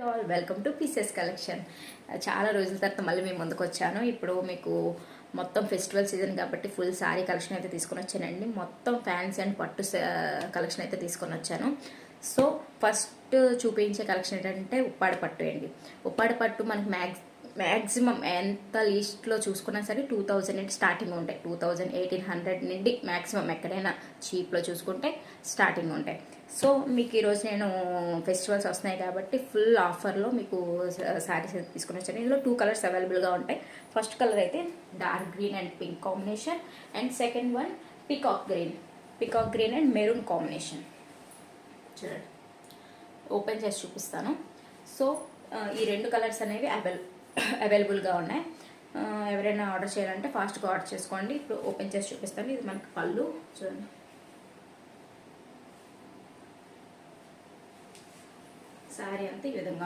All welcome to pieces collection. చాలా రోజుల తర్వాత మళ్ళీ మేము ముందుకు వచ్చాను. ఇప్పుడు మీకు మొత్తం ఫెస్టివల్ సీజన్ కాబట్టి ఫుల్ శారీ కలెక్షన్ అయితే తీసుకొని వచ్చానండి. మొత్తం ఫ్యాన్సీ అండ్ పట్టు కలెక్షన్ అయితే తీసుకొని వచ్చాను. సో ఫస్ట్ చూపించే కలెక్షన్ ఏంటంటే ఉప్పాడ పట్టు అండి. ఉప్పాడ పట్టు మనకి మ్యాక్సిమం ఎంత లీస్ట్లో చూసుకున్నా సరే 2000 స్టార్టింగ్ ఉంటాయి. 1800 నుండి మ్యాక్సిమం ఎక్కడైనా చీప్లో చూసుకుంటే స్టార్టింగ్ ఉంటాయి. సో మీకు ఈరోజు నేను ఫెస్టివల్స్ వస్తున్నాయి కాబట్టి ఫుల్ ఆఫర్లో మీకు శారీస్ తీసుకుని వచ్చాను. ఇందులో 2 కలర్స్ అవైలబుల్గా ఉంటాయి. ఫస్ట్ కలర్ అయితే dark green and pink combination, and second one peacock green and maroon combination. చూడండి, ఓపెన్ చేసి చూపిస్తాను. సో ఈ 2 కలర్స్ అనేవి అవైలబుల్గా ఉన్నాయి. ఎవరైనా ఆర్డర్ చేయాలంటే ఫాస్ట్గా ఆర్డర్ చేసుకోండి. ఇప్పుడు ఓపెన్ చేసి చూపిస్తాను. ఇది మనకి పళ్ళు చూడండి. శారీ అంతా ఈ విధంగా